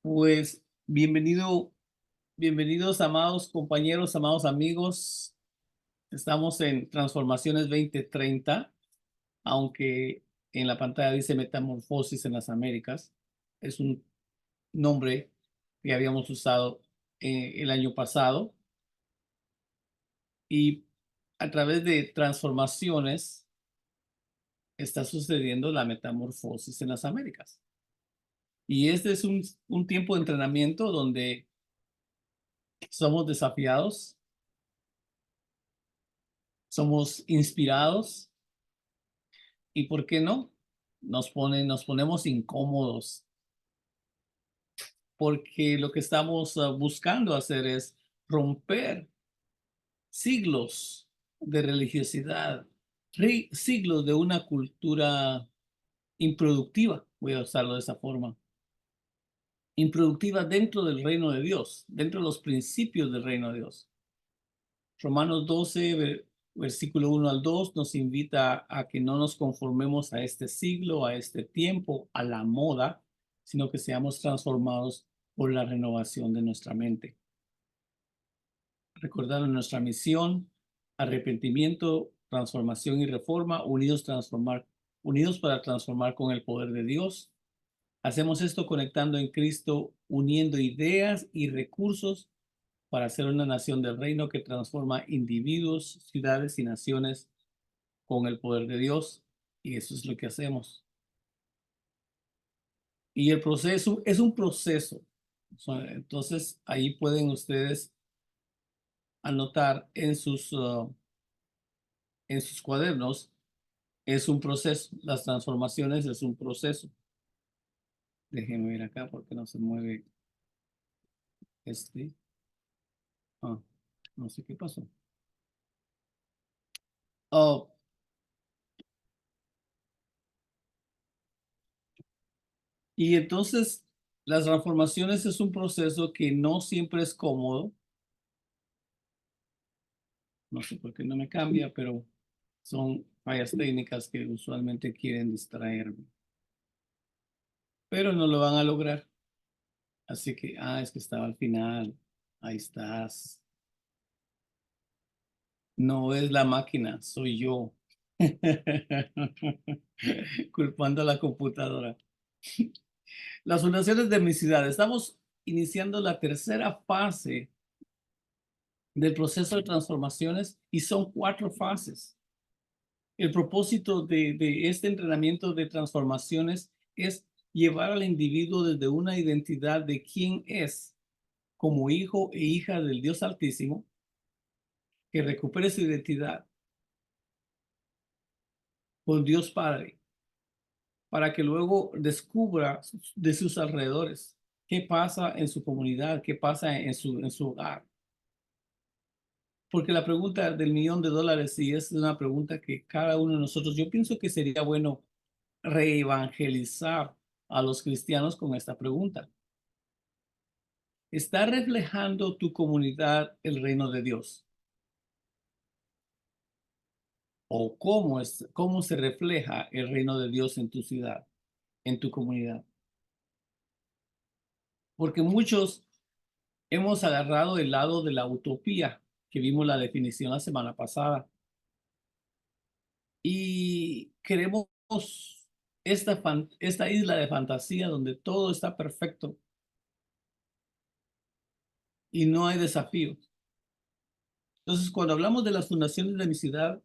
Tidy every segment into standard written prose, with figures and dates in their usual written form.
Pues bienvenidos amados compañeros, amados amigos. Estamos en Transformaciones 2030, aunque en la pantalla dice Metamorfosis en las Américas. Es un nombre que habíamos usado el año pasado y a través de transformaciones está sucediendo la metamorfosis en las Américas. Y este es un tiempo de entrenamiento donde somos desafiados, somos inspirados y, ¿por qué no? Nos ponemos incómodos porque lo que estamos buscando hacer es romper siglos de religiosidad, siglos de una cultura improductiva, voy a usarlo de esa forma, improductiva dentro del reino de Dios, dentro de los principios del reino de Dios. Romanos 12, versículo 1 al 2, nos invita a que no nos conformemos a este siglo, a este tiempo, a la moda, sino que seamos transformados por la renovación de nuestra mente. Recordar nuestra misión: arrepentimiento, transformación y reforma, unidos para transformar con el poder de Dios. Hacemos esto conectando en Cristo, uniendo ideas y recursos para ser una nación del reino que transforma individuos, ciudades y naciones con el poder de Dios. Y eso es lo que hacemos. Y el proceso es un proceso. Entonces, ahí pueden ustedes anotar en sus cuadernos. Es un proceso. Las transformaciones es un proceso. Déjenme ver acá porque no se mueve este. Ah, no sé qué pasó. Oh, y entonces las transformaciones es un proceso que no siempre es cómodo. No sé por qué no me cambia, pero son fallas técnicas que usualmente quieren distraerme. Pero no lo van a lograr. Así que, es que estaba al final. Ahí estás. No es la máquina, soy yo. Culpando a la computadora. Las fundaciones de mi ciudad. Estamos iniciando la tercera fase del proceso de transformaciones y son 4 fases. El propósito de este entrenamiento de transformaciones es llevar al individuo desde una identidad de quién es como hijo e hija del Dios Altísimo, que recupere su identidad con Dios Padre, para que luego descubra de sus alrededores qué pasa en su comunidad, qué pasa en su hogar. Porque la pregunta del $1.000.000, sí, es una pregunta que cada uno de nosotros, yo pienso que sería bueno reevangelizar a los cristianos con esta pregunta. ¿Está reflejando tu comunidad el reino de Dios? ¿O cómo se refleja el reino de Dios en tu ciudad, en tu comunidad? Porque muchos hemos agarrado el lado de la utopía, que vimos la definición la semana pasada, y queremos esta isla de fantasía donde todo está perfecto y no hay desafíos. Entonces, cuando hablamos de las fundaciones de mi ciudad,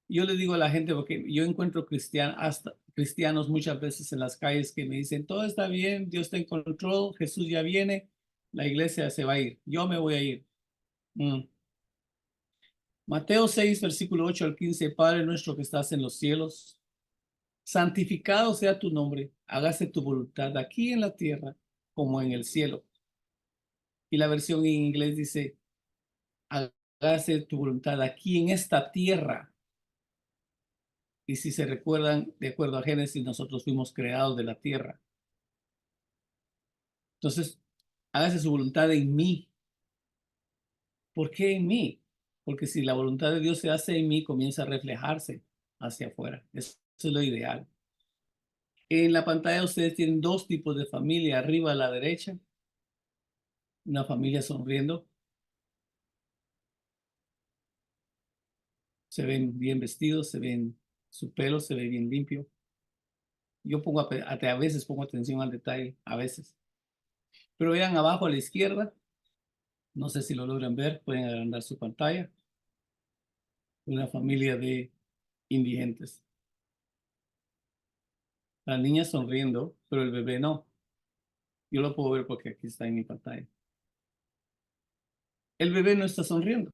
yo le digo a la gente, porque yo encuentro cristianos muchas veces en las calles que me dicen, todo está bien, Dios está en control, Jesús ya viene, la iglesia se va a ir, yo me voy a ir. Mateo 6, versículo 8 al 15, Padre nuestro que estás en los cielos, santificado sea tu nombre, hágase tu voluntad aquí en la tierra como en el cielo. Y la versión en inglés dice, hágase tu voluntad aquí en esta tierra. Y si se recuerdan, de acuerdo a Génesis, nosotros fuimos creados de la tierra. Entonces, hágase su voluntad en mí. ¿Por qué en mí? Porque si la voluntad de Dios se hace en mí, comienza a reflejarse hacia afuera. Eso es lo ideal. En la pantalla ustedes tienen dos tipos de familia. Arriba a la derecha, una familia sonriendo. Se ven bien vestidos, se ven, su pelo se ve bien limpio. Yo pongo, a veces pongo atención al detalle, a veces. Pero vean abajo a la izquierda, no sé si lo logran ver, pueden agrandar su pantalla. Una familia de indigentes. La niña sonriendo, pero el bebé no. Yo lo puedo ver porque aquí está en mi pantalla. El bebé no está sonriendo.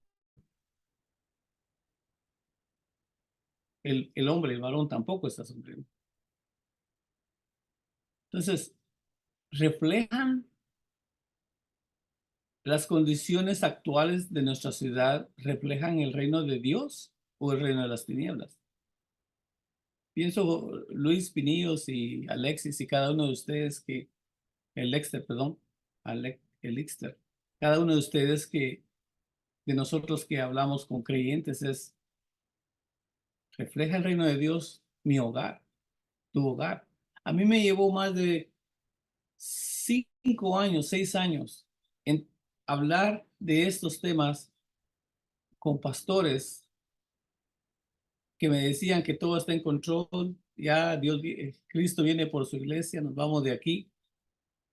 El hombre, el varón tampoco está sonriendo. Entonces, reflejan las condiciones actuales de nuestra ciudad, reflejan el reino de Dios o el reino de las tinieblas. Pienso, Luis Pinillos y Alexis y cada uno de ustedes que, el Exter, perdón, el Exter, cada uno de ustedes que, de nosotros que hablamos con creyentes es, refleja el reino de Dios, mi hogar, tu hogar. A mí me llevó más de 5 años, 6 años en hablar de estos temas con pastores que me decían que todo está en control, ya Dios, Cristo viene por su iglesia, nos vamos de aquí.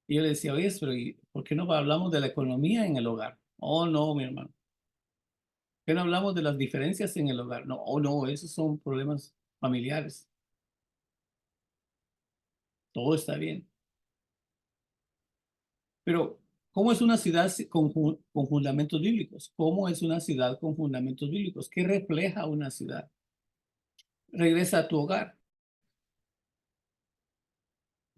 Y yo le decía, oye, pero ¿y por qué no hablamos de la economía en el hogar? Oh, no, mi hermano. ¿Por qué no hablamos de las diferencias en el hogar? No, oh, no, esos son problemas familiares. Todo está bien. Pero, ¿cómo es una ciudad con fundamentos bíblicos? ¿Cómo es una ciudad con fundamentos bíblicos? ¿Qué refleja una ciudad? Regresa a tu hogar.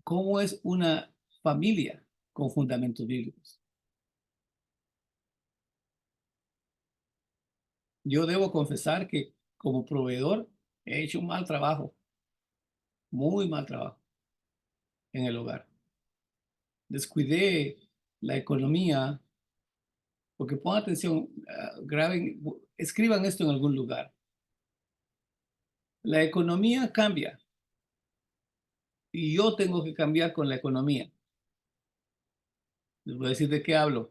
¿Cómo es una familia con fundamentos bíblicos? Yo debo confesar que como proveedor he hecho un mal trabajo, muy mal trabajo en el hogar. Descuidé la economía, porque pongan atención, graben, escriban esto en algún lugar. La economía cambia y yo tengo que cambiar con la economía. Les voy a decir de qué hablo.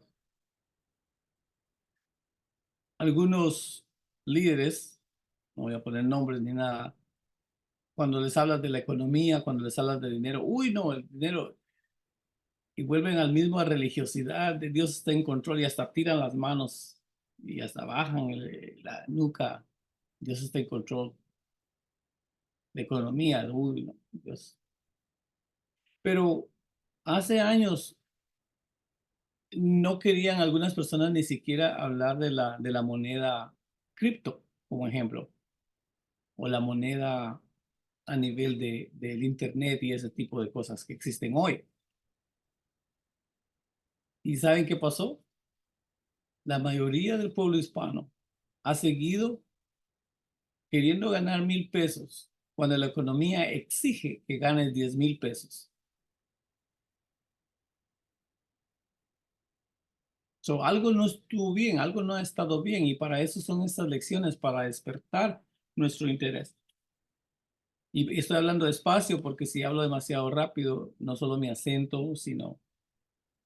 Algunos líderes, no voy a poner nombres ni nada, cuando les hablas de la economía, cuando les hablas de dinero, uy, no, el dinero, y vuelven al mismo a religiosidad, de Dios está en control y hasta tiran las manos y hasta bajan la nuca, Dios está en control de economía, uy, no, Dios. Pero hace años no querían algunas personas ni siquiera hablar de la moneda cripto, como ejemplo, o la moneda a nivel del Internet y ese tipo de cosas que existen hoy. ¿Y saben qué pasó? La mayoría del pueblo hispano ha seguido queriendo ganar 1,000 pesos cuando la economía exige que ganes 10,000 pesos. So, algo no estuvo bien, algo no ha estado bien y para eso son estas lecciones, para despertar nuestro interés. Y estoy hablando despacio porque si hablo demasiado rápido, no solo mi acento, sino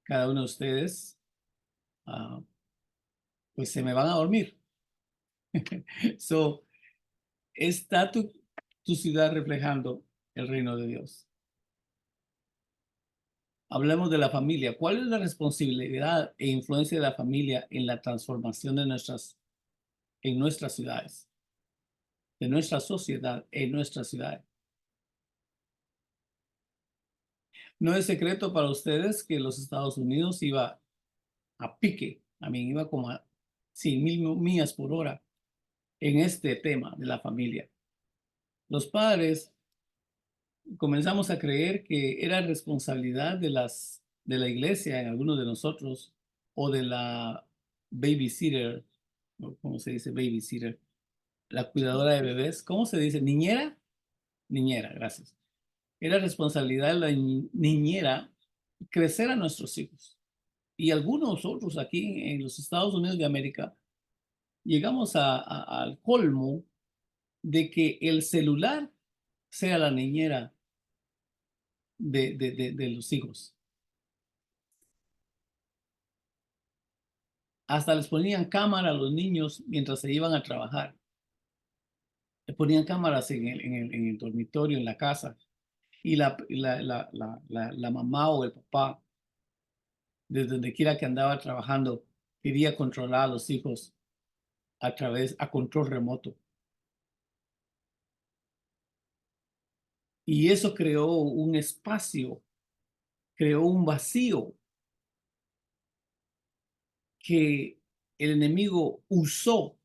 cada uno de ustedes, ah, pues se me van a dormir. So, ¿está tu ciudad reflejando el reino de Dios? Hablemos de la familia. ¿Cuál es la responsabilidad e influencia de la familia en la transformación en nuestras ciudades, de nuestra sociedad en nuestras ciudades? No es secreto para ustedes que los Estados Unidos iba a pique, iba como a 100,000 millas por hora en este tema de la familia. Los padres comenzamos a creer que era responsabilidad de la iglesia en algunos de nosotros o de la babysitter, o ¿cómo se dice babysitter? La cuidadora de bebés, ¿cómo se dice? ¿Niñera? Niñera, gracias. Era responsabilidad de la niñera crecer a nuestros hijos. Y algunos otros aquí en los Estados Unidos de América llegamos al colmo de que el celular sea la niñera de los hijos. Hasta les ponían cámara a los niños mientras se iban a trabajar. Le ponían cámaras en el dormitorio, en la casa. Y la mamá o el papá, desde donde quiera que andaba trabajando, quería controlar a los hijos a control remoto. Y eso creó un espacio, creó un vacío que el enemigo usó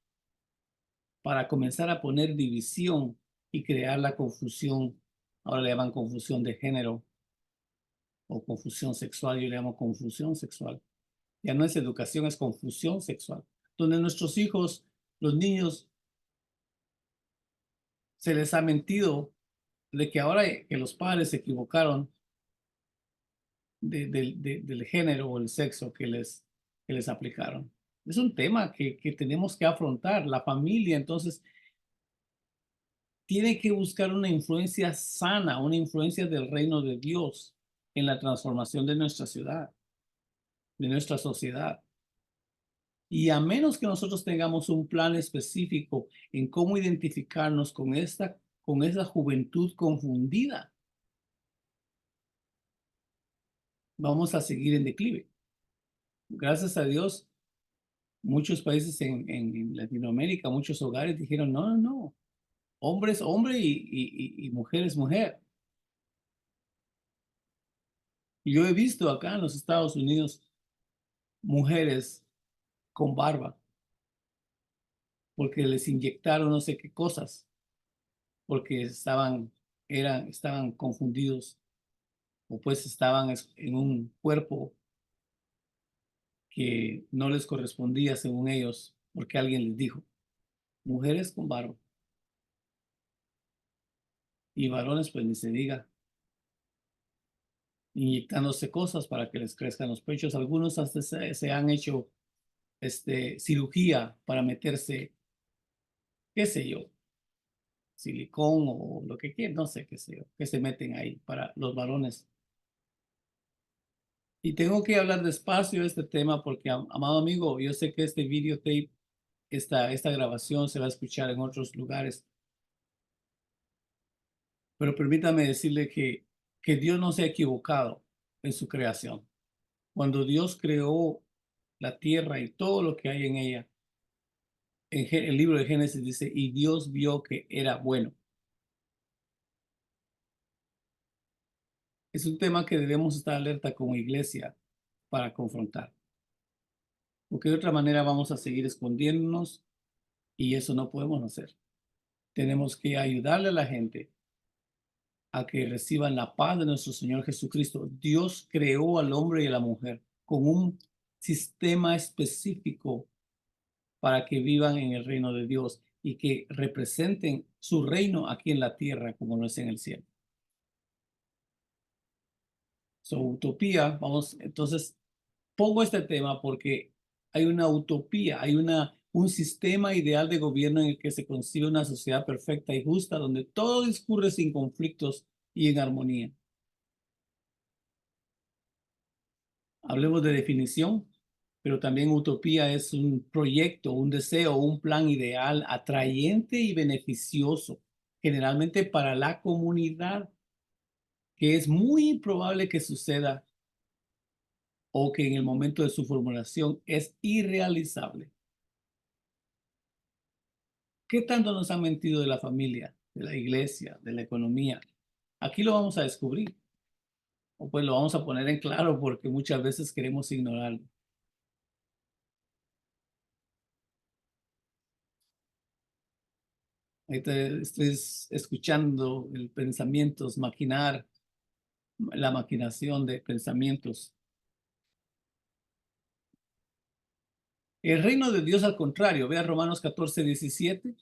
para comenzar a poner división y crear la confusión. Ahora le llaman confusión de género o confusión sexual, yo le llamo confusión sexual. Ya no es educación, es confusión sexual, donde nuestros hijos, los niños, se les ha mentido de que ahora que los padres se equivocaron del género o el sexo que les aplicaron. Es un tema que tenemos que afrontar. La familia, entonces, tiene que buscar una influencia sana, una influencia del reino de Dios en la transformación de nuestra ciudad, de nuestra sociedad. Y a menos que nosotros tengamos un plan específico en cómo identificarnos con esa juventud confundida, vamos a seguir en declive. Gracias a Dios, muchos países en Latinoamérica, muchos hogares dijeron, no, no, no, hombre es hombre y mujer es mujer. Y yo he visto acá en los Estados Unidos mujeres con barba porque les inyectaron no sé qué cosas, porque estaban confundidos o pues estaban en un cuerpo que no les correspondía según ellos, porque alguien les dijo, mujeres con barba y varones pues ni se diga, inyectándose cosas para que les crezcan los pechos. Algunos hasta se han hecho cirugía para meterse, qué sé yo, silicón o lo que quieran, no sé qué sé yo, que se meten ahí para los varones. Y tengo que hablar despacio de este tema porque, amado amigo, yo sé que este videotape, esta grabación se va a escuchar en otros lugares, pero permítame decirle que Dios no se ha equivocado en su creación. Cuando Dios creó la tierra y todo lo que hay en ella, el libro de Génesis dice, y Dios vio que era bueno. Es un tema que debemos estar alerta como iglesia para confrontar, porque de otra manera vamos a seguir escondiéndonos y eso no podemos hacer. Tenemos que ayudarle a la gente a que reciban la paz de nuestro Señor Jesucristo. Dios creó al hombre y a la mujer con un sistema específico para que vivan en el reino de Dios y que representen su reino aquí en la tierra como lo es en el cielo. So, utopía, vamos, entonces pongo este tema porque hay una utopía, hay un sistema ideal de gobierno en el que se concibe una sociedad perfecta y justa donde todo discurre sin conflictos y en armonía. Hablemos de definición, pero también utopía es un proyecto, un deseo, un plan ideal atrayente y beneficioso, generalmente para la comunidad, que es muy improbable que suceda o que en el momento de su formulación es irrealizable. ¿Qué tanto nos han mentido de la familia, de la iglesia, de la economía? Aquí lo vamos a descubrir, o pues lo vamos a poner en claro porque muchas veces queremos ignorarlo. Ahorita estoy escuchando el pensamientos, maquinar, la maquinación de pensamientos. El reino de Dios al contrario, vea Romanos 14:17,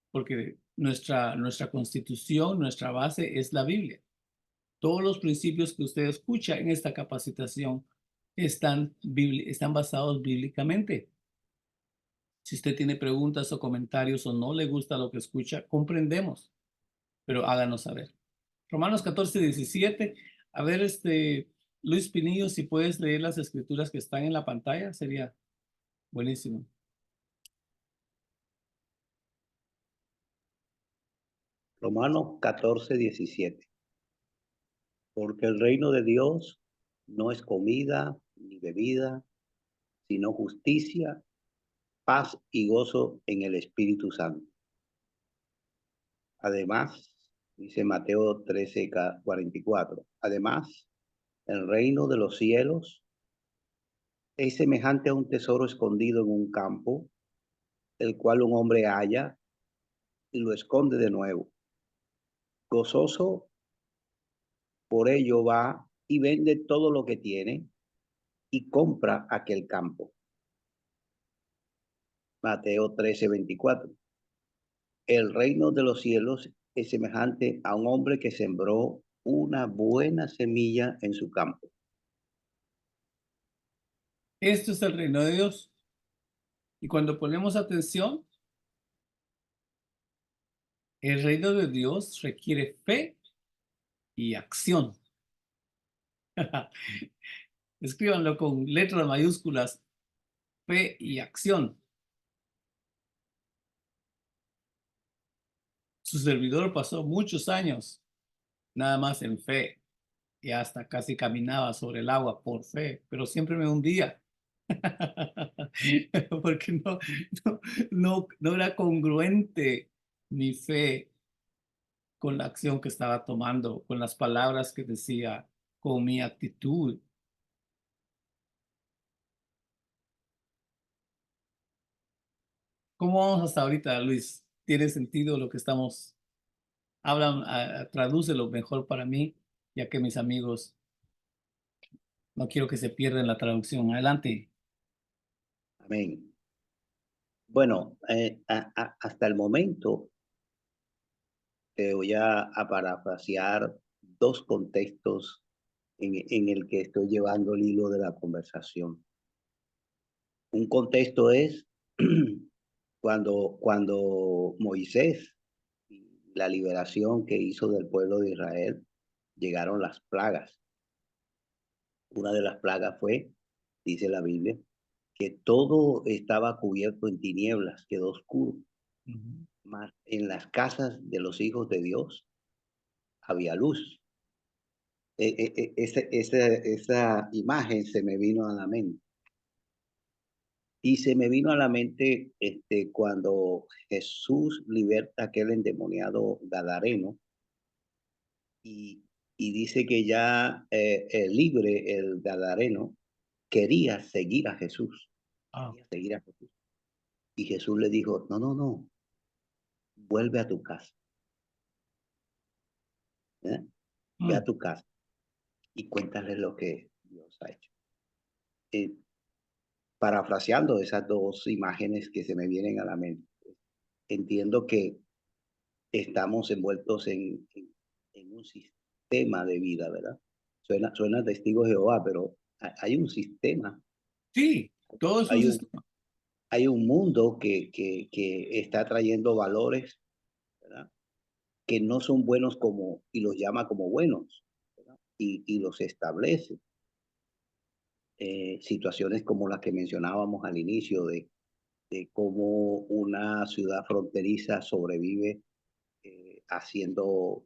porque nuestra constitución, nuestra base es la Biblia. Todos los principios que usted escucha en esta capacitación están basados bíblicamente. Si usted tiene preguntas o comentarios o no le gusta lo que escucha, comprendemos, pero háganos saber. Romanos 14:17, A ver, Luis Pinillo, si puedes leer las escrituras que están en la pantalla, sería buenísimo. Romanos 14:17. Porque el reino de Dios no es comida ni bebida, sino justicia, paz y gozo en el Espíritu Santo. Además, dice Mateo 13:44. Además, el reino de los cielos es semejante a un tesoro escondido en un campo, el cual un hombre halla y lo esconde de nuevo. Gozoso por ello va y vende todo lo que tiene y compra aquel campo. Mateo 13:24. El reino de los cielos es semejante a un hombre que sembró una buena semilla en su campo. Esto es el reino de Dios. Y cuando ponemos atención, el reino de Dios requiere fe y acción. Escríbanlo con letras mayúsculas, fe y acción. Su servidor pasó muchos años nada más en fe y hasta casi caminaba sobre el agua por fe, pero siempre me hundía. Porque no era congruente mi fe con la acción que estaba tomando, con las palabras que decía, con mi actitud. ¿Cómo vamos hasta ahorita, Luis? ¿Tiene sentido lo que estamos? Hablan, tradúcelo mejor para mí, ya que mis amigos no quiero que se pierdan la traducción. Adelante. Amén. Bueno, hasta el momento te voy a parafrasear dos contextos en el que estoy llevando el hilo de la conversación. Un contexto es cuando Moisés, la liberación que hizo del pueblo de Israel, llegaron las plagas. Una de las plagas fue, dice la Biblia, que todo estaba cubierto en tinieblas, quedó oscuro. Ujú. Mas en las casas de los hijos de Dios había luz. Esa imagen se me vino a la mente. Y se me vino a la mente cuando Jesús liberta a aquel endemoniado Gadareno y, y dice que ya libre el Gadareno quería seguir a Jesús. Ah, Quería seguir a Jesús. Y Jesús le dijo, no, no, no, vuelve a tu casa. ¿Eh? Ve a mm, tu casa y cuéntale lo que Dios ha hecho. Eh, Parafraseando esas dos imágenes que se me vienen a la mente, entiendo que estamos envueltos en un sistema de vida, ¿verdad? Suena testigo de Jehová, pero hay un sistema, sí, todo es un hay un, sistema. hay un mundo que está trayendo valores, ¿verdad? Que no son buenos como, y los llama como buenos, ¿verdad? Y los establece. Situaciones como las que mencionábamos al inicio de cómo una ciudad fronteriza sobrevive haciendo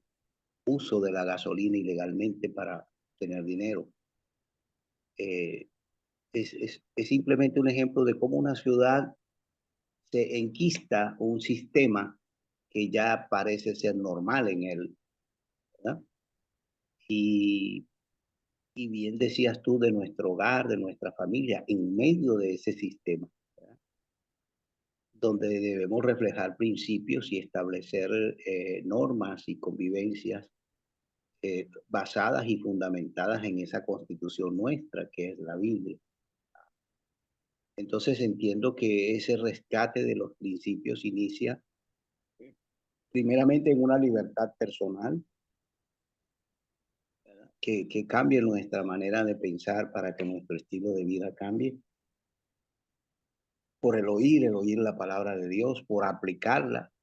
uso de la gasolina ilegalmente para tener dinero. Eh, es simplemente un ejemplo de cómo una ciudad se enquista un sistema que ya parece ser normal en él, ¿verdad? Y, y bien decías tú de nuestro hogar, de nuestra familia, en medio de ese sistema, ¿verdad? Donde debemos reflejar principios y establecer normas y convivencias basadas y fundamentadas en esa constitución nuestra, que es la Biblia. Entonces entiendo que ese rescate de los principios inicia primeramente en una libertad personal, ¿verdad? Que cambie nuestra manera de pensar para que nuestro estilo de vida cambie, por el oír la palabra de Dios, por aplicarla,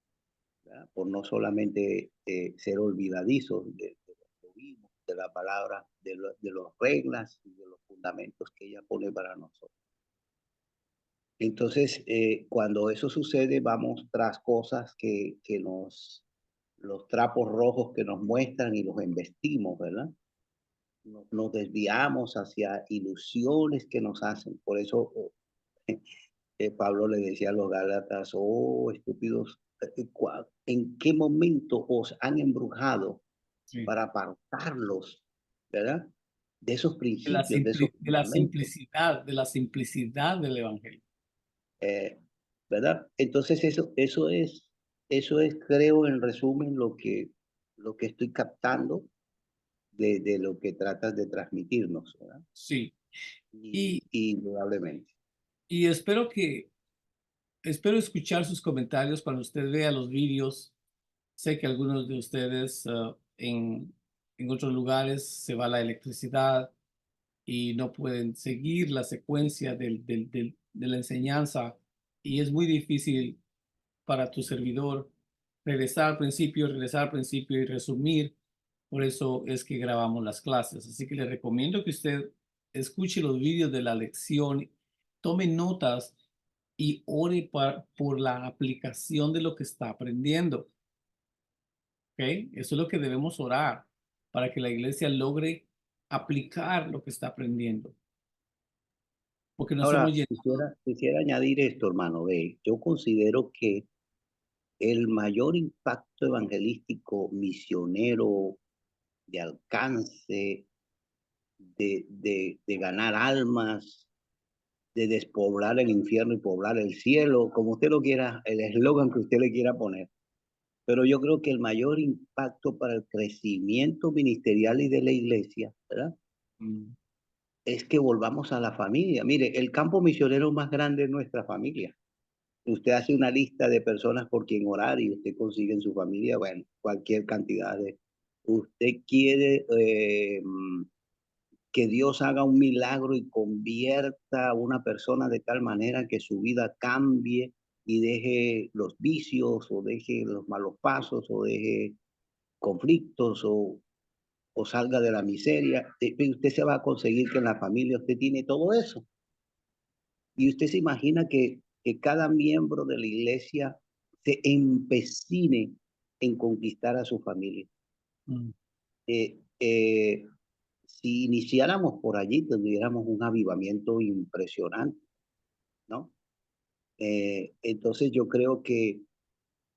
¿verdad? Por no solamente ser olvidadizos de lo que oímos, de la palabra, de las reglas y de los fundamentos que ella pone para nosotros. Entonces, cuando eso sucede, vamos tras cosas que los trapos rojos que nos muestran y los embestimos, ¿verdad? Nos desviamos hacia ilusiones que nos hacen. Por eso Pablo le decía a los Gálatas, oh estúpidos, ¿en qué momento os han embrujado Sí. para apartarlos, ¿verdad? De esos principios, de esos De la fundamentos, simplicidad, de la simplicidad del evangelio. eh, ¿verdad? Entonces eso es, creo, en resumen, lo que estoy captando de lo que tratas de transmitirnos, ¿verdad? Sí. Y, Y indudablemente. y espero escuchar sus comentarios cuando usted vea los vídeos. Sé que algunos de ustedes en otros lugares se va la electricidad y no pueden seguir la secuencia de la enseñanza y es muy difícil para tu servidor regresar al principio y resumir. Por eso es que grabamos las clases. Así que le recomiendo que usted escuche los vídeos de la lección, tome notas y ore por la aplicación de lo que está aprendiendo. ¿Ok? Eso es lo que debemos orar para que la iglesia logre aplicar lo que está aprendiendo. Porque nos hemos Ahora, llenado. quisiera añadir esto, hermano. Ve, yo considero que el mayor impacto evangelístico, misionero, de alcance, de ganar almas, de despoblar el infierno y poblar el cielo, como usted lo quiera, el eslogan que usted le quiera poner. Pero yo creo que el mayor impacto para el crecimiento ministerial y de la iglesia, ¿verdad? Mm, Es que volvamos a la familia. Mire, el campo misionero más grande es nuestra familia. Usted hace una lista de personas por quien orar y usted consigue en su familia, bueno, cualquier cantidad de... Usted quiere que Dios haga un milagro y convierta a una persona de tal manera que su vida cambie y deje los vicios o deje los malos pasos o deje conflictos o salga de la miseria. Usted se va a conseguir que en la familia usted tiene todo eso. Y usted se imagina que cada miembro de la iglesia se empecine en conquistar a su familia. mm. Eh, eh, si iniciáramos por allí, tendríamos un avivamiento impresionante, ¿no? Entonces yo creo que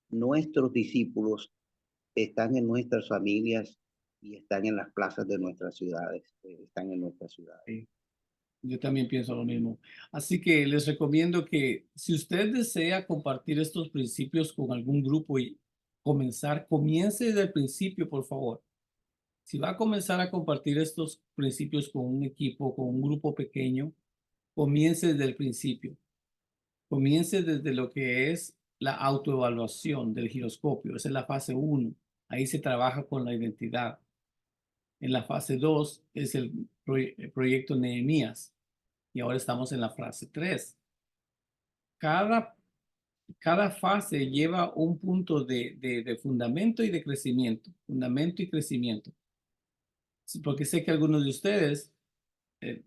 nuestros discípulos están en nuestras familias y están en las plazas de nuestras ciudades, están en nuestras ciudades. Sí. Yo también pienso lo mismo. Así que les recomiendo que si usted desea compartir estos principios con algún grupo y comience desde el principio, por favor. Si va a comenzar a compartir estos principios con un equipo, con un grupo pequeño, comience desde el principio. Comience desde lo que es la autoevaluación del giroscopio. Esa es la fase uno. Ahí se trabaja con la identidad. En la fase 2 es el proyecto Nehemías. Y ahora estamos en la fase 3. Cada, cada fase lleva un punto de fundamento y de crecimiento. Fundamento y crecimiento. Sí, porque sé que algunos de ustedes eh,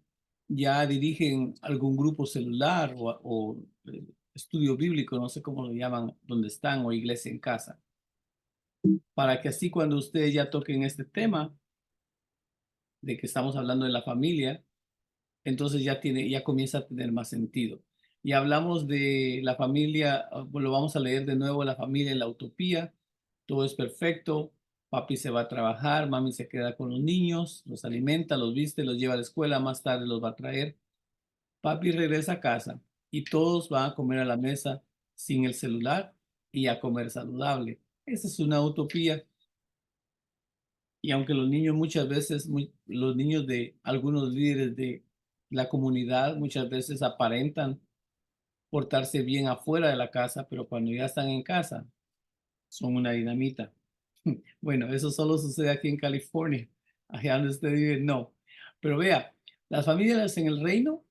ya dirigen algún grupo celular o estudio bíblico, no sé cómo lo llaman, donde están, o iglesia en casa. Para que así cuando ustedes ya toquen este tema de que estamos hablando de la familia, entonces ya comienza a tener más sentido. Y hablamos de la familia, lo vamos a leer de nuevo, la familia en la utopía, todo es perfecto, papi se va a trabajar, mami se queda con los niños, los alimenta, los viste, los lleva a la escuela, más tarde los va a traer, papi regresa a casa y todos van a comer a la mesa sin el celular y a comer saludable. Esa es una utopía. Y aunque los niños muchas veces, los niños de algunos líderes de la comunidad muchas veces aparentan portarse bien afuera de la casa, pero cuando ya están en casa son una dinamita. Bueno, eso solo sucede aquí en California. Allá donde usted vive, no. Pero vea, las familias en el reino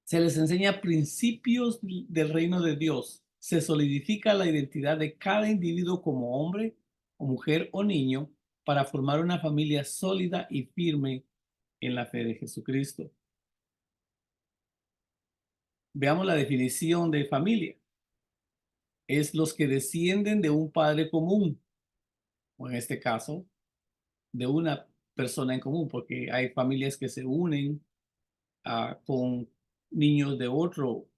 se les enseña principios del reino de Dios. Se solidifica la identidad de cada individuo como hombre o mujer o niño para formar una familia sólida y firme en la fe de Jesucristo. Veamos la definición de familia. Es los que descienden de un padre común, o en este caso, de una persona en común, porque hay familias que se unen con niños de otro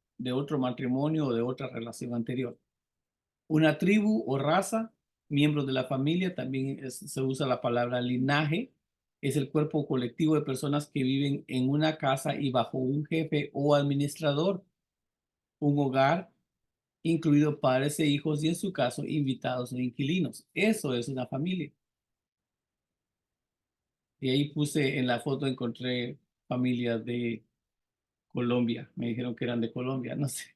matrimonio o de otra relación anterior. Una tribu o raza, miembros de la familia, también se usa la palabra linaje, es el cuerpo colectivo de personas que viven en una casa y bajo un jefe o administrador, un hogar, incluido padres e hijos y en su caso invitados o inquilinos. Eso es una familia. Y ahí puse en la foto, encontré familias de Colombia. Me dijeron que eran de Colombia, no sé,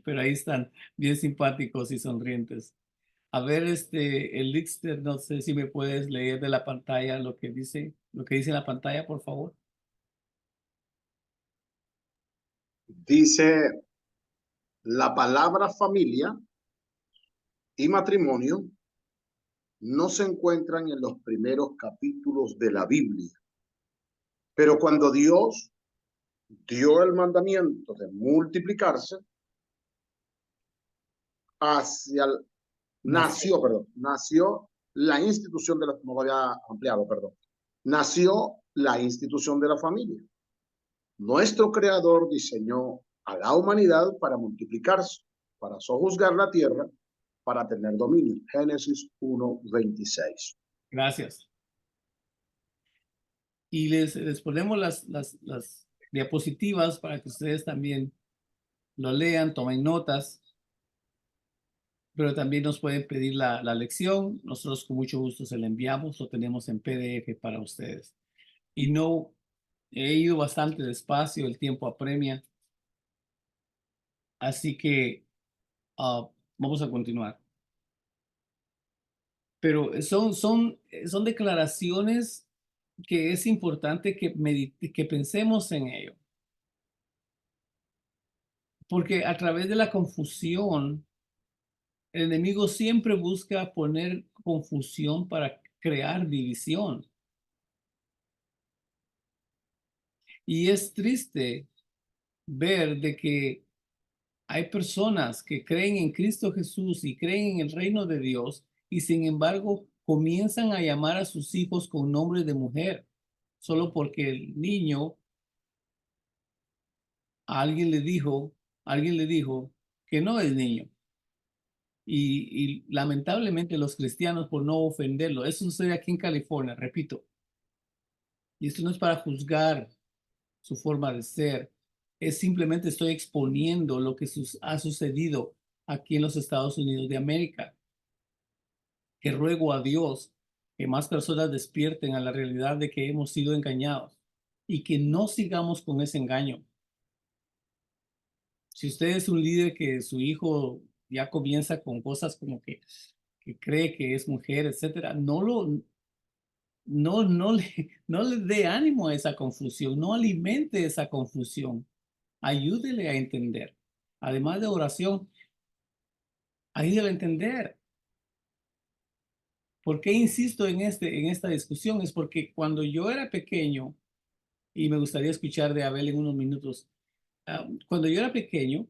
pero ahí están, bien simpáticos y sonrientes. A ver, el Lixter, no sé si me puedes leer de la pantalla lo que dice en la pantalla, por favor. Dice, la palabra familia y matrimonio no se encuentran en los primeros capítulos de la Biblia, pero cuando Dios dio el mandamiento de multiplicarse, hacia el, nació la institución de la, no lo había ampliado, perdón, nació la institución de la familia. Nuestro creador diseñó a la humanidad para multiplicarse, para sojuzgar la tierra, para tener dominio. Génesis 1:26. Gracias. Y les ponemos las diapositivas para que ustedes también lo lean, tomen notas, pero también nos pueden pedir la lección. Nosotros con mucho gusto se la enviamos, lo tenemos en PDF para ustedes. Y no, he ido bastante despacio, el tiempo apremia, así que vamos a continuar. Pero son declaraciones que es importante que pensemos en ello. Porque a través de la confusión, el enemigo siempre busca poner confusión para crear división. Y es triste ver de que hay personas que creen en Cristo Jesús y creen en el reino de Dios y sin embargo comienzan a llamar a sus hijos con nombre de mujer, solo porque el niño, alguien le dijo que no es niño. Y lamentablemente los cristianos, por no ofenderlo, eso sucede aquí en California, repito, y esto no es para juzgar su forma de ser, es simplemente estoy exponiendo lo que ha sucedido aquí en los Estados Unidos de América, que ruego a Dios que más personas despierten a la realidad de que hemos sido engañados y que no sigamos con ese engaño. Si usted es un líder que su hijo ya comienza con cosas como que cree que es mujer, etcétera, no le dé ánimo a esa confusión, no alimente esa confusión, ayúdele a entender. Además de oración, ayúdele a entender. ¿Por qué insisto en esta discusión? Es porque cuando yo era pequeño, y me gustaría escuchar de Abel en unos minutos, cuando yo era pequeño,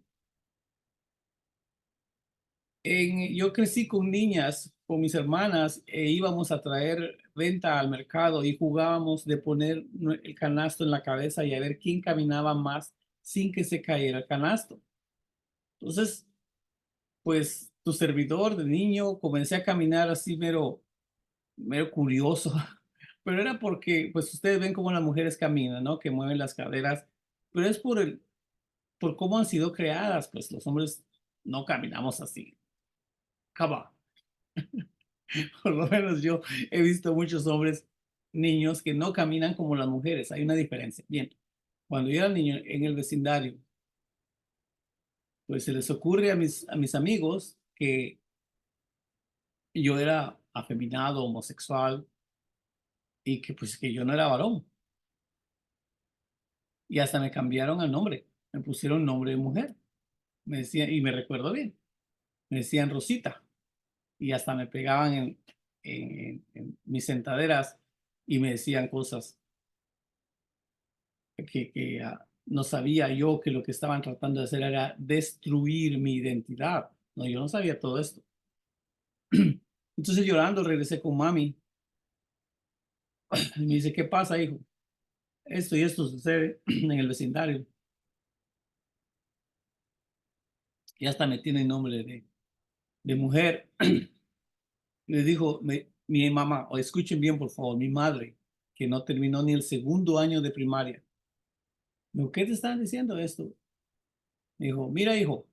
yo crecí con niñas, con mis hermanas, e íbamos a traer renta al mercado y jugábamos de poner el canasto en la cabeza y a ver quién caminaba más sin que se cayera el canasto. Entonces, pues tu servidor de niño comencé a caminar así mero curioso, pero era porque, pues ustedes ven cómo las mujeres caminan, ¿no? Que mueven las caderas, pero es por cómo han sido creadas, pues los hombres no caminamos así. Come on. Por lo menos yo he visto muchos hombres, niños que no caminan como las mujeres. Hay una diferencia. Bien, cuando yo era niño en el vecindario, pues se les ocurre a mis amigos que yo era afeminado, homosexual y que pues que yo no era varón. Y hasta me cambiaron el nombre. Me pusieron nombre de mujer. Me decían, y me recuerdo bien, me decían Rosita. Y hasta me pegaban en mis sentaderas y me decían cosas que no sabía yo que lo que estaban tratando de hacer era destruir mi identidad. No, yo no sabía todo esto. Entonces llorando regresé con mami y me dice, ¿qué pasa, hijo? Esto y esto sucede en el vecindario. Y hasta me tiene nombre de mujer. Le dijo mi mamá, o escuchen bien por favor, mi madre, que no terminó ni el segundo año de primaria. Me dijo, ¿qué te están diciendo esto? Me dijo, mira hijo,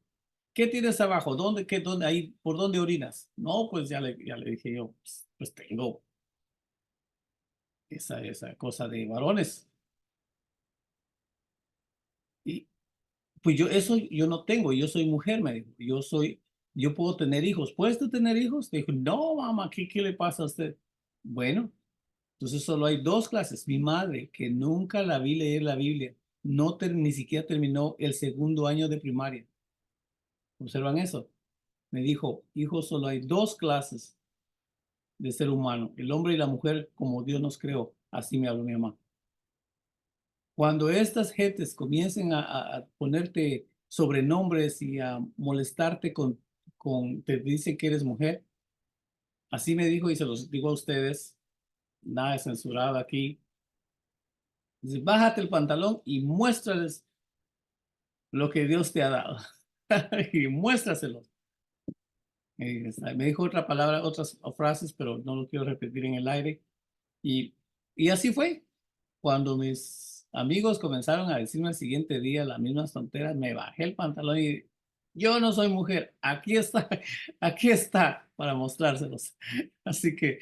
¿qué tienes abajo? ¿Dónde ahí, por dónde orinas? No, pues ya le dije yo, pues tengo esa cosa de varones. Y pues yo no tengo, yo soy mujer, me dijo, yo puedo tener hijos. ¿Puedes tú tener hijos? Me dijo, no, mamá, ¿qué le pasa a usted? Bueno, entonces solo hay dos clases. Mi madre, que nunca la vi leer la Biblia, ni siquiera terminó el segundo año de primaria. ¿Observan eso? Me dijo, hijo, solo hay dos clases de ser humano, el hombre y la mujer como Dios nos creó. Así me habló mi mamá. Cuando estas gentes comiencen a ponerte sobrenombres y a molestarte te dicen que eres mujer, así me dijo y se los digo a ustedes, nada de censurado aquí. Dice, bájate el pantalón y muéstrales lo que Dios te ha dado. Y muéstraselo. Me dijo otra palabra, otras frases, pero no lo quiero repetir en el aire. Y, y así fue. Cuando mis amigos comenzaron a decirme el siguiente día las mismas tonteras, me bajé el pantalón y yo no soy mujer. Aquí está para mostrárselos. Así que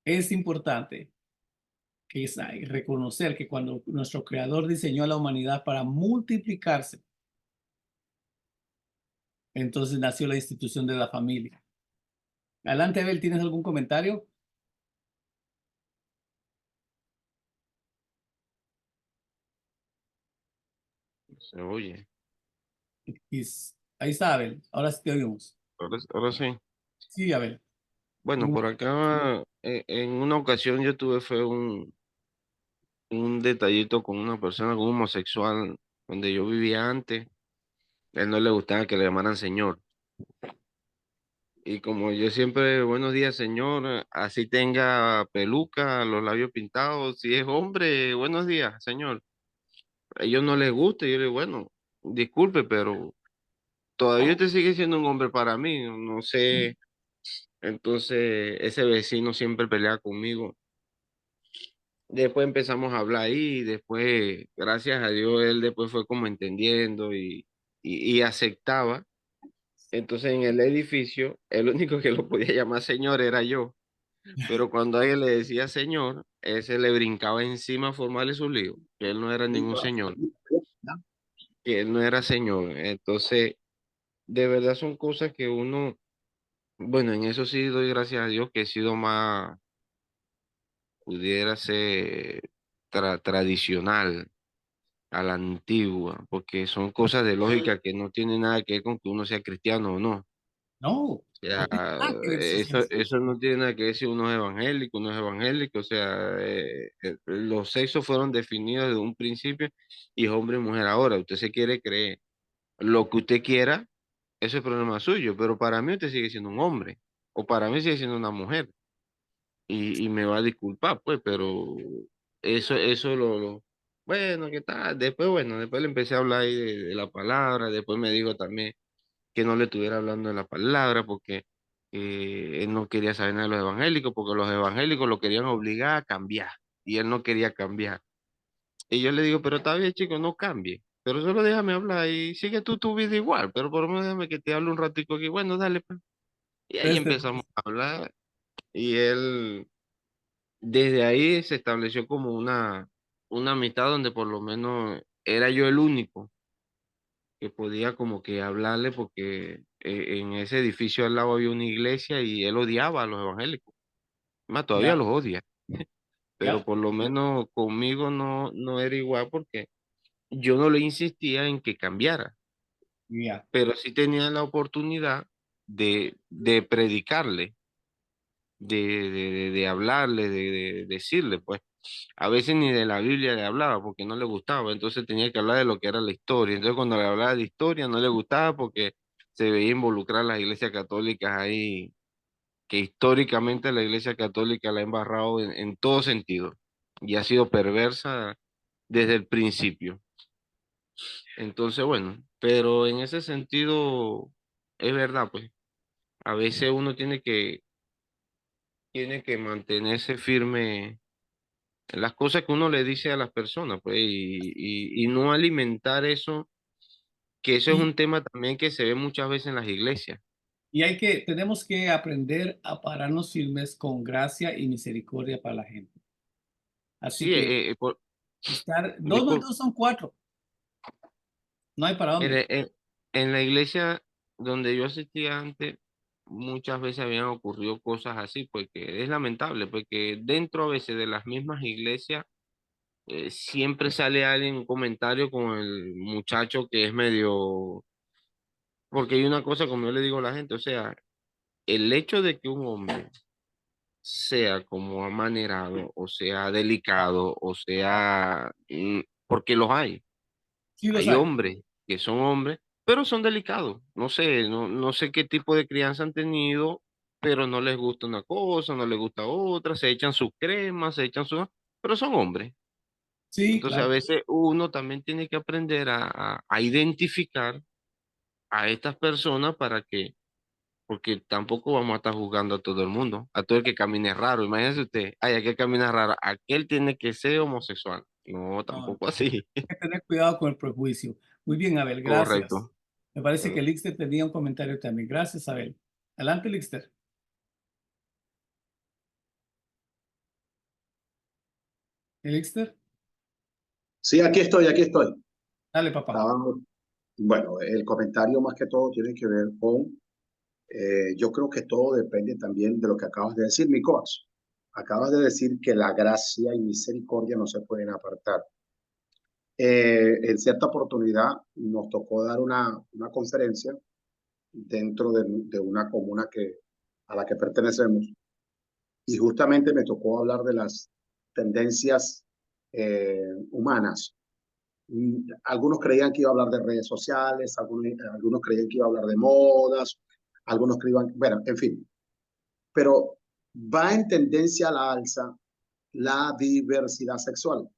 es importante reconocer que cuando nuestro creador diseñó a la humanidad para multiplicarse, entonces nació la institución de la familia. Adelante, Abel, ¿tienes algún comentario? Se oye. Y ahí está, Abel. Ahora sí te oímos. Ahora sí. Sí, Abel. Bueno, por acá en una ocasión yo tuve fue un detallito con una persona, con un homosexual, donde yo vivía antes. A él no le gustaba que le llamaran señor. Y como yo siempre, buenos días, señor, así tenga peluca, los labios pintados, si es hombre, buenos días, señor. A ellos no les gusta, y yo le digo, bueno, disculpe, pero todavía usted sigue siendo un hombre para mí, no sé. Entonces, ese vecino siempre peleaba conmigo. Después empezamos a hablar ahí, y después, gracias a Dios, él después fue como entendiendo y aceptaba. Entonces, en el edificio, el único que lo podía llamar señor era yo. Pero cuando a él le decía señor, ese le brincaba encima a formarle su lío, que él no era ningún señor, que él no era señor. Entonces, de verdad son cosas que uno, bueno, en eso sí doy gracias a Dios que he sido más, pudiera ser tradicional, a la antigua, porque son cosas de lógica que no tienen nada que ver con que uno sea cristiano o no. No, O sea, no tiene nada que ver si es eso no tiene nada que ver si uno es evangélico, no es evangélico. O sea, los sexos fueron definidos desde un principio y es hombre y mujer. Ahora, usted se quiere creer lo que usted quiera, eso es problema suyo, pero para mí usted sigue siendo un hombre o para mí sigue siendo una mujer y me va a disculpar, pues, pero eso bueno, ¿qué tal? Después, bueno, después le empecé a hablar ahí de la palabra, después me dijo también que no le estuviera hablando de la palabra porque él no quería saber nada de los evangélicos, porque los evangélicos lo querían obligar a cambiar y él no quería cambiar. Y yo le digo, pero está bien, chico, no cambie, pero solo déjame hablar y sigue tú tu vida igual, pero por lo menos déjame que te hable un ratico aquí. Bueno, dale, pues. Y ahí este, empezamos a hablar y él, desde ahí se estableció como una amistad donde por lo menos era yo el único que podía como que hablarle porque en ese edificio al lado había una iglesia y él odiaba a los evangélicos. Más todavía ya, los odia, pero ya, por lo menos conmigo no era igual porque yo no le insistía en que cambiara, ya. pero sí tenía la oportunidad de predicarle. de hablarle, de decirle, pues. A veces ni de la Biblia le hablaba porque no le gustaba, entonces tenía que hablar de lo que era la historia. Entonces cuando le hablaba de historia no le gustaba porque se veía involucrar las iglesias católicas ahí, que históricamente la iglesia católica la ha embarrado en todo sentido y ha sido perversa desde el principio. Entonces, bueno, pero en ese sentido es verdad, pues. A veces uno tiene que mantenerse firme en las cosas que uno le dice a las personas, pues, y no alimentar eso, que eso es Y, un tema también que se ve muchas veces en las iglesias. tenemos que aprender a pararnos firmes con gracia y misericordia para la gente. Así Sí, que estar, dos más disculpa, dos son cuatro, no hay para en, dónde. en la iglesia donde yo asistía antes, muchas veces habían ocurrido cosas así, pues que es lamentable, porque dentro a veces de las mismas iglesias siempre sale alguien, un comentario con el muchacho que es medio, porque hay una cosa como yo le digo a la gente, o sea, el hecho de que un hombre sea como amanerado, o sea delicado, o sea, porque los hay. Sí los Hay hay. hombres que son hombres, pero son delicados. No sé, no sé qué tipo de crianza han tenido, pero no les gusta una cosa, no les gusta otra, se echan sus cremas, se echan sus... pero son hombres. Sí, Entonces a claro. veces uno también tiene que aprender a identificar a estas personas para que, porque tampoco vamos a estar juzgando a todo el mundo, a todo el que camine raro. Imagínese usted, ay, aquel camina raro, aquel tiene que ser homosexual. No, No, tampoco así. hay que tener cuidado con el prejuicio. Muy bien, Abel, gracias. Correcto. Me parece que Bueno. Lixter tenía un comentario también. Gracias, Abel. Adelante, Lixter. Lixter, Sí, aquí estoy, aquí estoy. dale, papá. Estaba- bueno, el comentario más que todo tiene que ver con, yo creo que todo depende también de lo que acabas de decir, mi coach. Acabas de decir que la gracia y misericordia no se pueden apartar. En cierta oportunidad nos tocó dar una conferencia dentro de una comuna a la que pertenecemos y justamente me tocó hablar de las tendencias humanas. Algunos creían que iba a hablar de redes sociales, algunos creían que iba a hablar de modas, algunos creían, bueno, en fin, pero va en tendencia a la alza la diversidad sexual.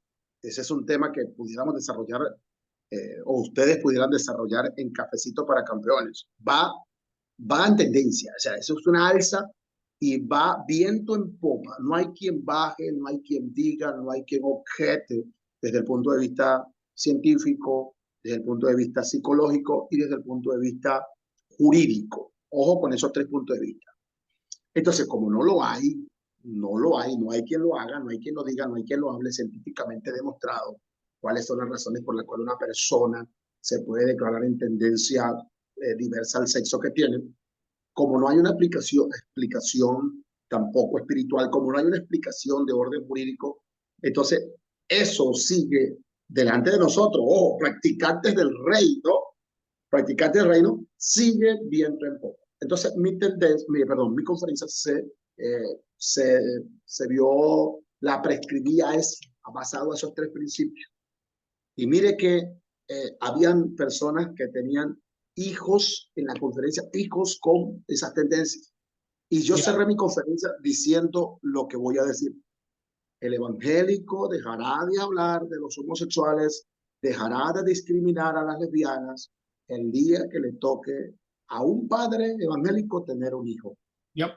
Ese es un tema que pudiéramos desarrollar o ustedes pudieran desarrollar en Cafecito para Campeones. Va en tendencia, o sea, eso es una alza y va viento en popa. No hay quien baje, no hay quien diga, no hay quien objete desde el punto de vista científico, desde el punto de vista psicológico y desde el punto de vista jurídico. Ojo con esos tres puntos de vista. Entonces, como no lo hay, no hay quien lo haga, no hay quien lo diga, no hay quien lo hable científicamente demostrado cuáles son las razones por las cuales una persona se puede declarar en tendencia diversa al sexo que tiene. Como no hay una explicación tampoco espiritual, como no hay una explicación de orden jurídico, entonces eso sigue delante de nosotros. Ojo, practicantes del reino, sigue viento en popa. Entonces, mi conferencia se vio, la prescribía eso, basado en esos tres principios. Y mire que habían personas que tenían hijos en la conferencia, hijos con esas tendencias. Y yo Ya. cerré mi conferencia diciendo lo que voy a decir. El evangélico dejará de hablar de los homosexuales, dejará de discriminar a las lesbianas el día que le toque a un padre evangélico tener un hijo. Yep.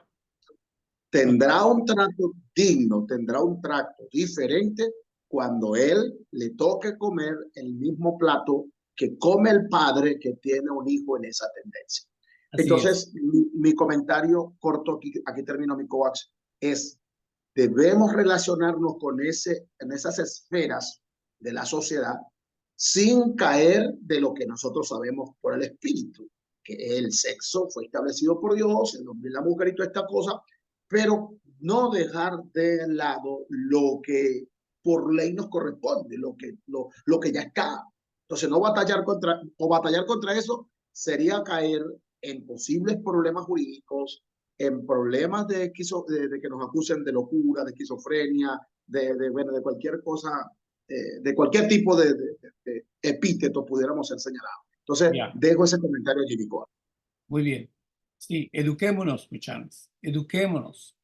Tendrá un trato digno, tendrá un trato diferente cuando él le toque comer el mismo plato que come el padre que tiene un hijo en esa tendencia. Así es. Entonces, mi comentario corto, aquí termino mi coax, es debemos relacionarnos con en esas esferas de la sociedad sin caer de lo que nosotros sabemos por el espíritu, que el sexo fue establecido por Dios, el hombre y la mujer y toda esta cosa, pero no dejar de lado lo que por ley nos corresponde, lo que ya está. Entonces, no batallar contra eso sería caer en posibles problemas jurídicos, en problemas de que nos acusen de locura, de esquizofrenia, bueno, de cualquier cosa, de cualquier tipo de epíteto pudiéramos ser señalados. Entonces, Ya, dejo ese comentario allí, Nicola. muy bien. Sí, eduquémonos, muchachos. Eduquémonos.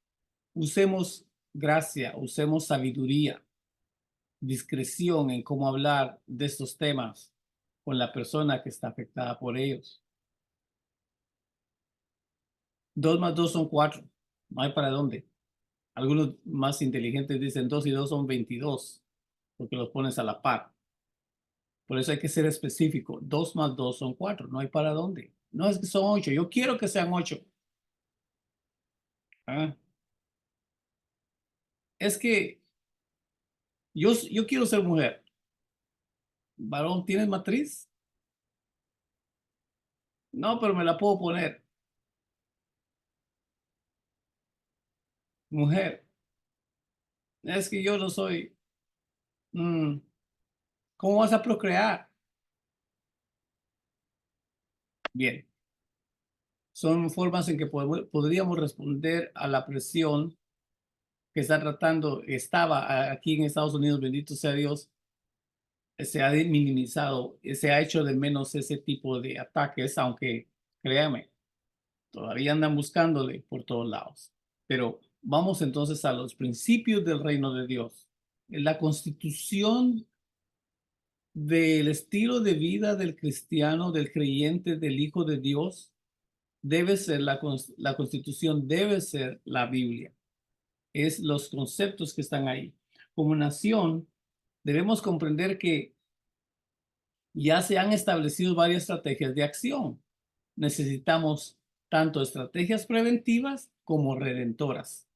Usemos gracia, usemos sabiduría, discreción en cómo hablar de estos temas con la persona que está afectada por ellos. 2 más 2 son 4. No hay para dónde. Algunos más inteligentes dicen 2 y 2 son 22, porque los pones a la par. Por eso hay que ser específico. 2 más 2 son 4. No hay para dónde. No es que son 8. Yo quiero que sean 8. Ah, es que yo quiero ser mujer. Varón, ¿tienes matriz? No, pero me la puedo poner. Mujer, es que yo no soy. Mm, ¿Cómo vas a procrear? Bien, son formas en que podríamos responder a la presión que estaba aquí en Estados Unidos, bendito sea Dios, se ha minimizado, se ha hecho de menos ese tipo de ataques, aunque créame, todavía andan buscándole por todos lados. Pero vamos entonces a los principios del reino de Dios. La constitución del estilo de vida del cristiano, del creyente, del hijo de Dios, debe ser la constitución, debe ser la Biblia. Es los conceptos que están ahí. Como nación, debemos comprender que ya se han establecido varias estrategias de acción. Necesitamos tanto estrategias preventivas como redentoras.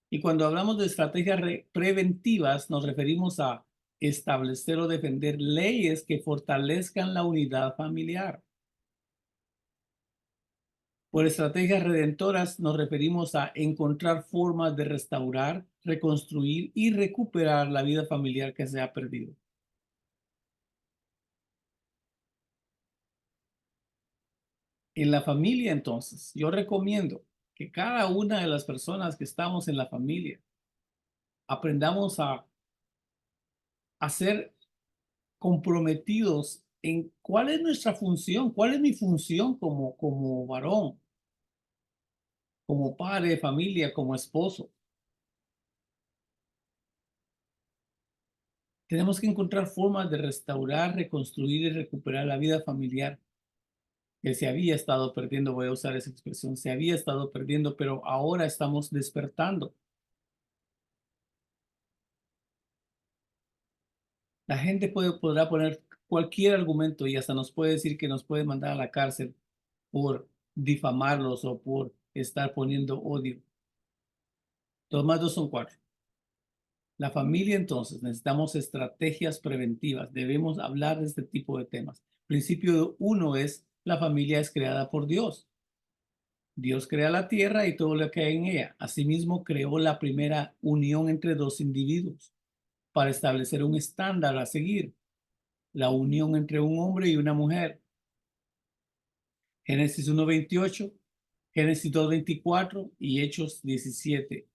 Y cuando hablamos de estrategias preventivas, nos referimos a establecer o defender leyes que fortalezcan la unidad familiar. Por estrategias redentoras nos referimos a encontrar formas de restaurar, reconstruir y recuperar la vida familiar que se ha perdido. En la familia, entonces, yo recomiendo que cada una de las personas que estamos en la familia aprendamos a ser comprometidos en cuál es nuestra función, cuál es mi función como varón, como padre de familia, como esposo. Tenemos que encontrar formas de restaurar, reconstruir y recuperar la vida familiar que se había estado perdiendo. Voy a usar esa expresión, se había estado perdiendo, pero ahora estamos despertando. La gente podrá poner cualquier argumento y hasta nos puede decir que nos puede mandar a la cárcel por difamarlos o por estar poniendo odio. 2 más 2 son 4. La familia, entonces, necesitamos estrategias preventivas. Debemos hablar de este tipo de temas. Principio 1 es: la familia es creada por Dios. Dios crea la tierra y todo lo que hay en ella. Asimismo, creó la primera unión entre dos individuos para establecer un estándar a seguir: la unión entre un hombre y una mujer. Génesis 1:28, Génesis 2:24 y Hechos 17.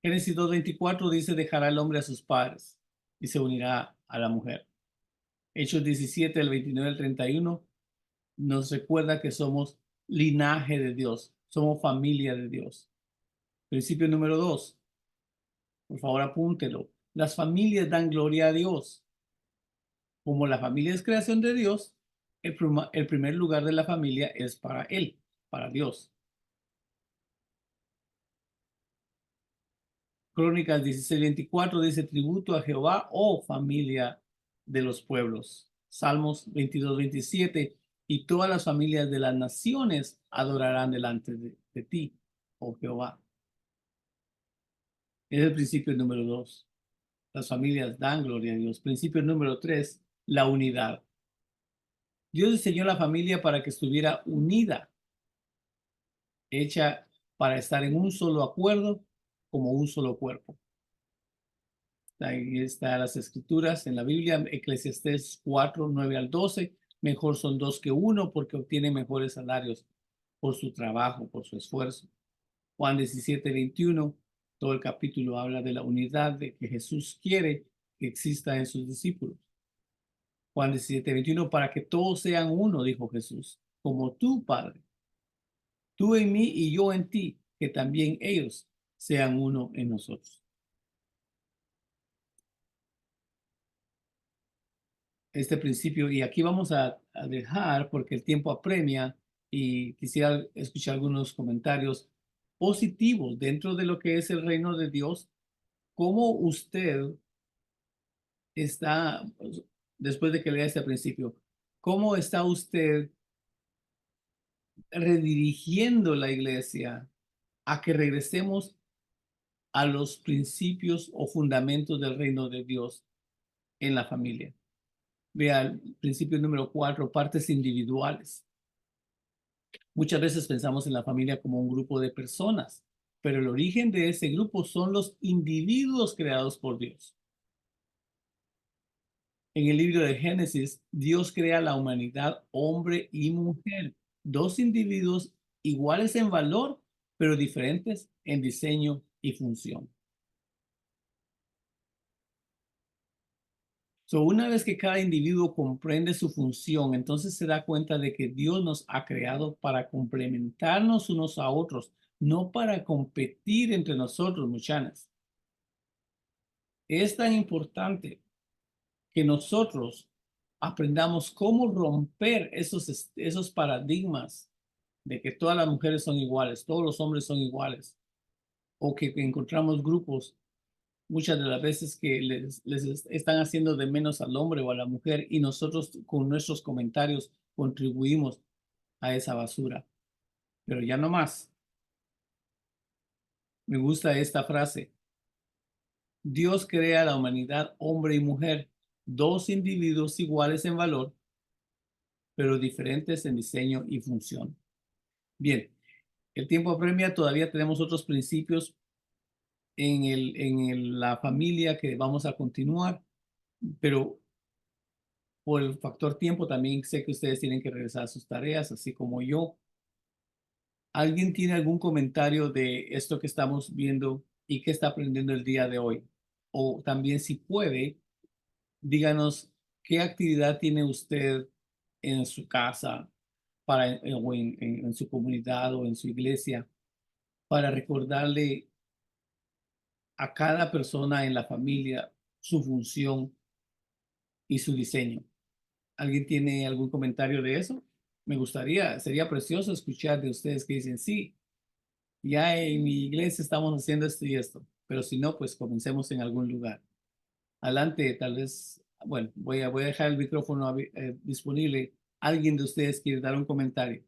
Génesis 2:24 dice: dejará el hombre a sus padres y se unirá a la mujer. Hechos 17, del 29 al 31, nos recuerda que somos linaje de Dios, somos familia de Dios. Principio número 2, por favor apúntelo. Las familias dan gloria a Dios. Como la familia es creación de Dios, el primer lugar de la familia es para Él, para Dios. Crónicas 16:24 dice: tributo a Jehová, oh familia de los pueblos. Salmos 22:27, y todas las familias de las naciones adorarán delante de ti, oh Jehová. Es el principio número 2. Las familias dan gloria a Dios. Principio número 3, la unidad. Dios diseñó la familia para que estuviera unida, hecha para estar en un solo acuerdo, como un solo cuerpo. Ahí están las escrituras en la Biblia, Eclesiastés 4, 9 al 12. Mejor son dos que uno porque obtienen mejores salarios. por su trabajo, por su esfuerzo. Juan 17:21, todo el capítulo habla de la unidad de que Jesús quiere que exista en sus discípulos. Juan 17:21, para que todos sean uno, dijo Jesús, como tú, Padre, tú en mí y yo en ti, que también ellos sean uno en nosotros. Este principio, y aquí vamos a dejar porque el tiempo apremia y quisiera escuchar algunos comentarios positivos dentro de lo que es el reino de Dios. ¿Cómo usted está, después de que lea este principio, cómo está usted redirigiendo la iglesia a que regresemos a los principios o fundamentos del reino de Dios en la familia? Vea el principio número 4, partes individuales. Muchas veces pensamos en la familia como un grupo de personas, pero el origen de ese grupo son los individuos creados por Dios. En el libro de Génesis, Dios crea la humanidad, hombre y mujer, dos individuos iguales en valor, pero diferentes en diseño y función. Una vez que cada individuo comprende su función, entonces se da cuenta de que Dios nos ha creado para complementarnos unos a otros, no para competir entre nosotros, muchachos. Es tan importante que nosotros aprendamos cómo romper esos paradigmas de que todas las mujeres son iguales, todos los hombres son iguales, o que encontramos grupos muchas de las veces que les están haciendo de menos al hombre o a la mujer y nosotros con nuestros comentarios contribuimos a esa basura. Pero ya no más. Me gusta esta frase. Dios crea a la humanidad, hombre y mujer, dos individuos iguales en valor, pero diferentes en diseño y función. Bien, el tiempo apremia, todavía tenemos otros principios en la familia que vamos a continuar, pero por el factor tiempo también sé que ustedes tienen que regresar a sus tareas, así como yo. ¿Alguien tiene algún comentario de esto que estamos viendo y que está aprendiendo el día de hoy? O también, si puede, díganos qué actividad tiene usted en su casa o en su comunidad o en su iglesia para recordarle a cada persona en la familia su función y su diseño. ¿Alguien tiene algún comentario de eso? Me gustaría, sería precioso escuchar de ustedes que dicen, sí, ya en mi iglesia estamos haciendo esto y esto, pero si no, pues comencemos en algún lugar. Adelante, tal vez, bueno, voy a dejar el micrófono disponible. ¿Alguien de ustedes quiere dar un comentario?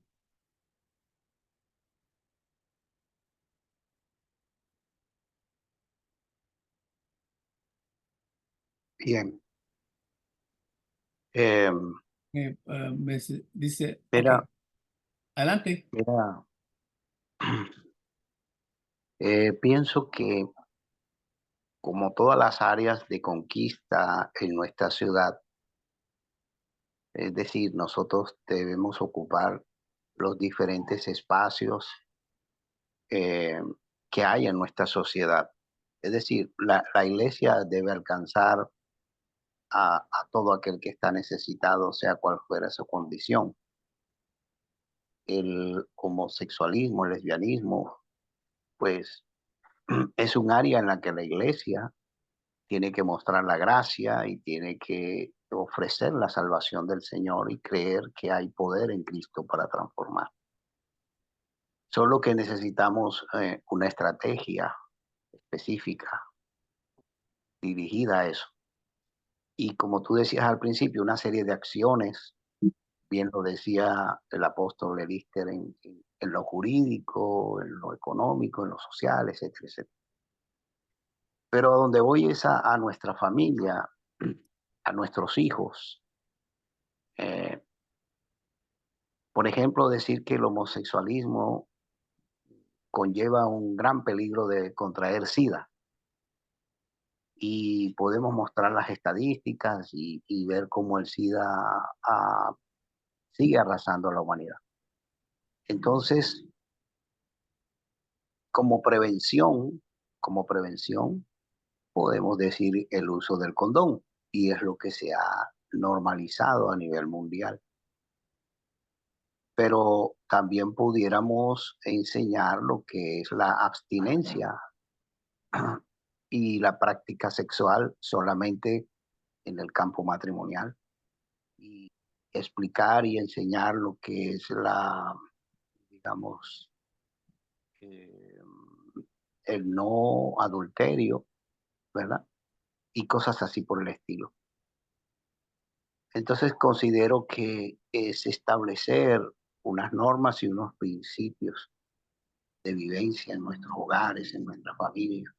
Bien. Dice, ok, Mira, adelante. mira, pienso que como todas las áreas de conquista en nuestra ciudad, es decir, nosotros debemos ocupar los diferentes espacios eh, que hay en nuestra sociedad. Es decir, la iglesia debe alcanzar a todo aquel que está necesitado, sea cual fuera su condición. El homosexualismo, el lesbianismo, pues es un área en la que la iglesia tiene que mostrar la gracia y tiene que ofrecer la salvación del Señor y creer que hay poder en Cristo para transformar. Solo que necesitamos una estrategia específica dirigida a eso. Y como tú decías al principio, una serie de acciones, bien lo decía el apóstol Elister, en lo jurídico, en lo económico, en lo social, etcétera, etcétera. Pero a donde voy es a nuestra familia, a nuestros hijos. Eh, por ejemplo, decir que el homosexualismo conlleva un gran peligro de contraer SIDA. Y podemos mostrar las estadísticas y ver cómo el SIDA sigue arrasando a la humanidad. Entonces, como prevención, podemos decir el uso del condón, y es lo que se ha normalizado a nivel mundial. Pero también pudiéramos enseñar lo que es la abstinencia y la práctica sexual solamente en el campo matrimonial, y explicar y enseñar lo que es digamos, eh, el no adulterio, ¿verdad? Y cosas así por el estilo. Entonces considero que es establecer unas normas y unos principios de vivencia en nuestros hogares, en nuestra familia,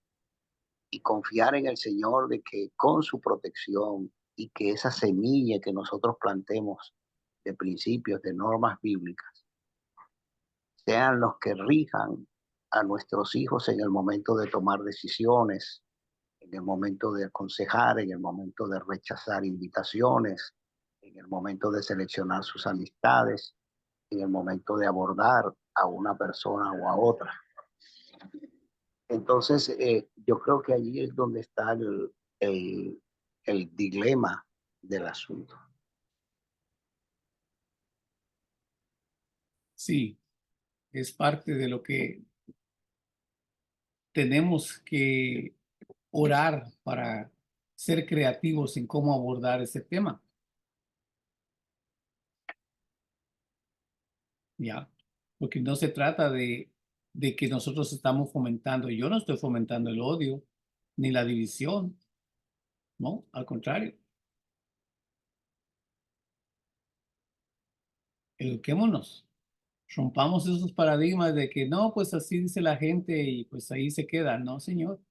y confiar en el Señor de que con su protección y que esa semilla que nosotros plantemos de principios, de normas bíblicas, sean los que rijan a nuestros hijos en el momento de tomar decisiones, en el momento de aconsejar, en el momento de rechazar invitaciones, en el momento de seleccionar sus amistades, en el momento de abordar a una persona o a otra. Entonces, yo creo que allí es donde está el, el dilema del asunto. Sí, es parte de lo que tenemos que orar para ser creativos en cómo abordar ese tema. ¿Ya? Porque no se trata de que nosotros estamos fomentando, yo no estoy fomentando el odio ni la división, no, al contrario, eduquémonos, rompamos esos paradigmas de que no, pues así dice la gente y pues ahí se queda, no, señor,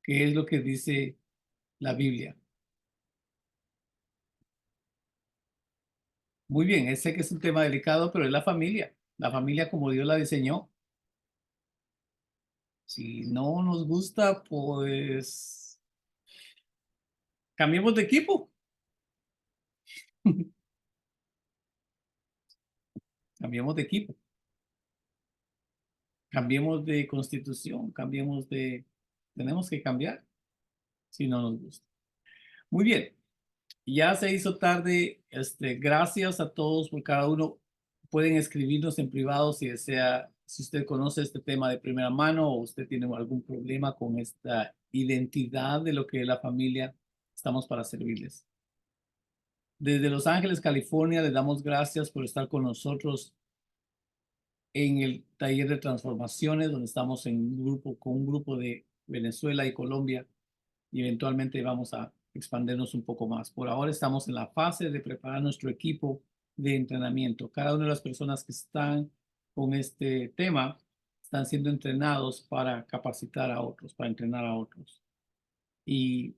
¿qué es lo que dice la Biblia? Muy bien, sé que es un tema delicado, pero es la familia como Dios la diseñó. Si no nos gusta, pues cambiemos de equipo. Cambiemos de equipo, cambiemos de constitución, tenemos que cambiar si no nos gusta. Muy bien, ya se hizo tarde. Gracias a todos por cada uno. Pueden escribirnos en privado si desea, si usted conoce este tema de primera mano o usted tiene algún problema con esta identidad de lo que es la familia. Estamos para servirles. Desde Los Ángeles, California, les damos gracias por estar con nosotros en el taller de transformaciones, donde estamos en un grupo, con un grupo de Venezuela y Colombia, y eventualmente vamos a expandirnos un poco más. Por ahora estamos en la fase de preparar nuestro equipo de entrenamiento. Cada una de las personas que están con este tema están siendo entrenados para capacitar a otros, para entrenar a otros. Y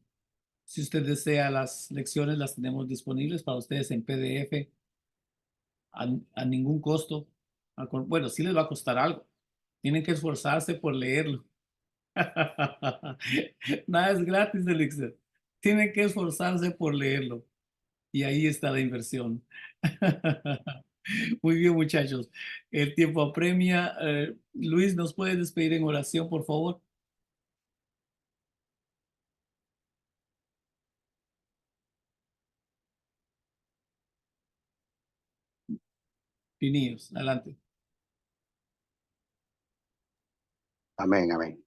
si usted desea, las lecciones las tenemos disponibles para ustedes en PDF a ningún costo. Bueno, sí les va a costar algo. Tienen que esforzarse por leerlo. Nada es gratis, Elixir. Tienen que esforzarse por leerlo. Y ahí está la inversión. Muy bien, muchachos. El tiempo apremia. Luis, ¿nos puede despedir en oración, por favor? Pinillos, adelante. Amén, amén.